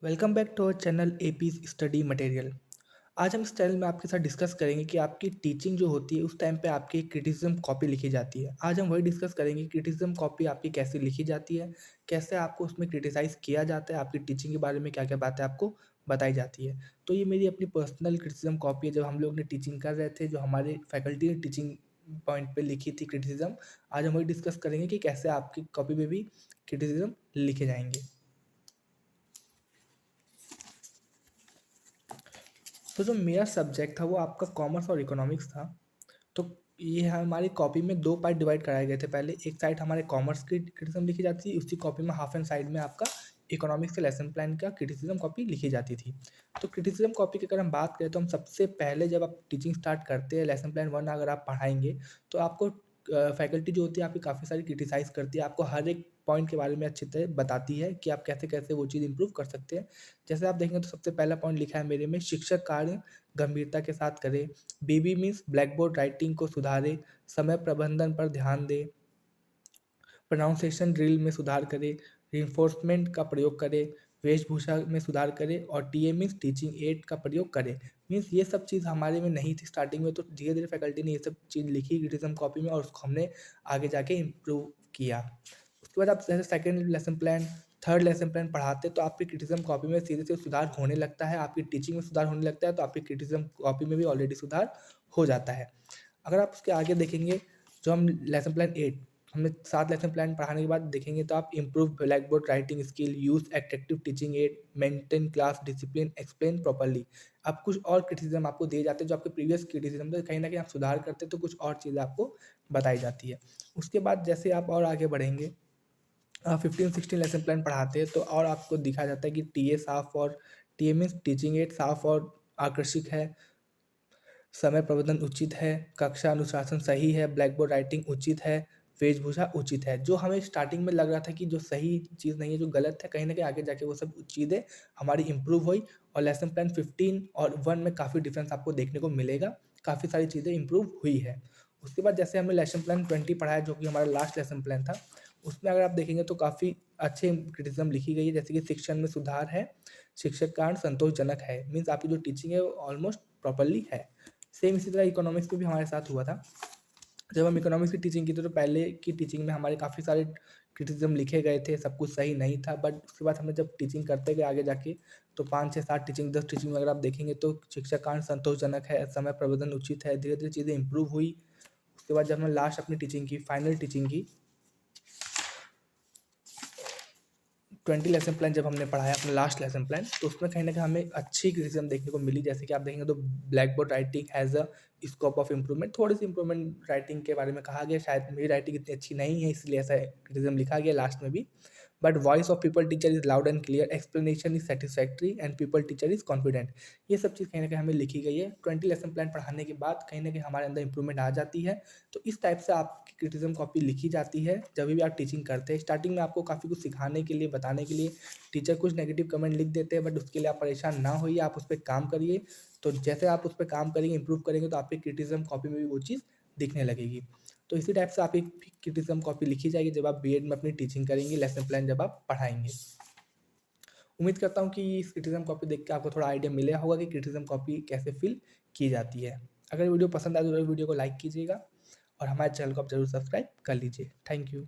Welcome back to our channel APs study material. आज हम इस चैनल में आपके साथ डिस्कस करेंगे कि आपकी टीचिंग जो होती है उस टाइम पे आपकी क्रिटिसिज्म कॉपी लिखी जाती है। आज हम वही डिस्कस करेंगे क्रिटिसिज्म कॉपी आपकी कैसे लिखी जाती है, कैसे आपको उसमें क्रिटिसाइज़ किया जाता है, आपकी टीचिंग के बारे में क्या क्या बातें आपको बताई जाती है। तो ये मेरी अपनी पर्सनल क्रिटिसिज्म कॉपी है, जब हम लोग ने टीचिंग कर रहे थे, जो हमारे फैकल्टी ने टीचिंग पॉइंट पे लिखी थी क्रिटिसिज्म। आज हम वही डिस्कस करेंगे कि कैसे आपकी कॉपी में भी क्रिटिसिज्म लिखे जाएंगे। तो जो मेरा सब्जेक्ट था वो आपका कॉमर्स और इकोनॉमिक्स था। तो ये हमारी कॉपी में 2 पार्ट डिवाइड कराए गए थे। पहले एक साइड हमारे कॉमर्स की क्रिटिसिज्म लिखी जाती थी, उसी कॉपी में हाफ एंड साइड में आपका इकोनॉमिक्स के लेसन प्लान का क्रिटिसिज्म कॉपी लिखी जाती थी। तो क्रिटिसिज्म कॉपी की अगर हम बात करें तो हम सबसे पहले जब आप टीचिंग स्टार्ट करते हैं, लेसन प्लान 1 अगर आप पढ़ाएँगे तो आपको फैकल्टी जो होती है आपकी काफ़ी सारी क्रिटिसाइज़ करती है। आपको हर एक पॉइंट के बारे में अच्छी तरह बताती है कि आप कैसे-कैसे वो चीज़ इम्प्रूव कर सकते हैं। जैसे आप देखेंगे तो सबसे पहला पॉइंट लिखा है मेरे में, शिक्षक कार्य गंभीरता के साथ करें। बीबी मीन्स ब्लैक बोर्ड राइटिंग को सुधारें, समय प्रबंधन पर ध्यान दें, प्रोनाउंसिएशन ड्रिल में सुधार करें, रिइंफोर्समेंट का प्रयोग करें, वेशभूषा में सुधार करें और टीए मीन्स टीचिंग एड का प्रयोग करें। मीन्स ये सब चीज़ हमारे में नहीं थी स्टार्टिंग में, तो धीरे-धीरे फैकल्टी ने ये सब चीज़ लिखी क्रिटिसिज्म कॉपी में और उसको हमने आगे जाके इम्प्रूव किया। उसके बाद आप जैसे second lesson plan, third lesson plan पढ़ाते तो आपकी क्रिटिसिज्म कॉपी में सीधे-सीधे सुधार होने लगता है, आपकी टीचिंग में सुधार होने लगता है, तो आपकी क्रिटिसिज्म कॉपी में भी ऑलरेडी सुधार हो जाता है। अगर आप उसके आगे देखेंगे, जो हम लेसन प्लान 8 हमने 7 लेसन प्लान पढ़ाने के बाद देखेंगे तो आप improve black board writing skill, use attractive teaching add, maintain class discipline, explain properly. अब कुछ और क्रिटिसिज्म आपको दिए जाते हैं जो आपके प्रीवियस क्रिटिसिज्म थे, कहीं न कहीं आप सुधार करते हैं तो कुछ और चीज़ें आपको बताई जाती है। उसके बाद जैसे आप और आगे बढ़ेंगे, 15-16 लेसन प्लान पढ़ाते हैं तो और आपको दिखाया जाता है कि टीए साफ और टीए मीन्स टीचिंग एड साफ और आकर्षक है, समय प्रबंधन उचित है, कक्षा अनुशासन सही है, ब्लैक बोर्ड राइटिंग उचित है, वेशभूषा उचित है। जो हमें स्टार्टिंग में लग रहा था कि जो सही चीज़ नहीं है, जो गलत है, कहीं न कहीं आगे जाके वो सब चीज़ें हमारी इम्प्रूव हुई और लेसन प्लान 15 और 1 में काफ़ी डिफरेंस आपको देखने को मिलेगा। काफ़ी सारी चीज़ें इम्प्रूव हुई है। उसके बाद जैसे हमने लेसन प्लान 20 पढ़ा है, जो कि हमारा लास्ट लेसन प्लान था। उसमें अगर आप देखेंगे तो काफ़ी अच्छे क्रिटिसिज्म लिखी गई है, जैसे कि शिक्षण में सुधार है, शिक्षक कारण संतोषजनक है। मीन्स आपकी जो टीचिंग है वो ऑलमोस्ट प्रॉपर्ली है। सेम इसी तरह इकोनॉमिक्स में भी हमारे साथ हुआ था। जब हम इकोनॉमिक्स की टीचिंग की थी तो पहले की टीचिंग में हमारे काफ़ी सारे क्रिटिसिज्म लिखे गए थे, सब कुछ सही नहीं था। बट उसके बाद हमने जब टीचिंग करते गए आगे जाके तो 5 से 7 टीचिंग 10 टीचिंग में अगर आप देखेंगे तो शिक्षक कारण संतोषजनक है, समय प्रबंधन उचित है, धीरे-धीरे चीज़ें इम्प्रूव हुई। उसके बाद जब हमने लास्ट अपनी टीचिंग की, फाइनल टीचिंग की, 20 लेसन प्लान जब हमने पढ़ाया अपना लास्ट लेसन प्लान, तो उसमें कहीं न कहीं हमें अच्छी क्रिटिसिज्म देखने को मिली। जैसे कि आप देखेंगे तो black board writing has a scope of improvement, थोड़ी-सी इम्प्रूवमेंट राइटिंग के बारे में कहा गया। शायद मेरी राइटिंग इतनी अच्छी नहीं है, इसलिए ऐसा क्रिटिसिज्म लिखा गया लास्ट में भी। But voice of people teacher is loud and clear, explanation is satisfactory and people teacher is confident. ये सब चीज़ कहीं न कहीं हमें लिखी गई है। 20 लेसन प्लान पढ़ाने के बाद कहीं न कहीं हमारे अंदर इम्प्रूवमेंट आ जाती है। तो इस टाइप से आपकी क्रिटिसिज्म कॉपी लिखी जाती है, जब भी आप टीचिंग करते हैं। स्टार्टिंग में आपको काफ़ी कुछ सिखाने के लिए, बताने के लिए टीचर कुछ नेगेटिव कमेंट लिख देते हैं, बट उसके लिए आप परेशान ना होइए, आप उस पे काम करिए। तो जैसे आप उस पे काम करेंगे, इम्प्रूव करेंगे, तो आपकी क्रिटिसिज्म कॉपी में भी वो चीज़ दिखने लगेगी। तो इसी टाइप से आपकी क्रिटिसिज्म कॉपी लिखी जाएगी जब आप बीएड में अपनी टीचिंग करेंगे, लेसन प्लान जब आप पढ़ाएँगे। उम्मीद करता हूँ कि इस क्रिटिसिज्म कॉपी देख के आपको थोड़ा आइडिया मिला होगा कि क्रिटिसिज्म कॉपी कैसे फिल की जाती है। अगर वीडियो पसंद आए तो वीडियो को लाइक कीजिएगा और हमारे चैनल को आप ज़रूर सब्सक्राइब कर लीजिए। Thank you.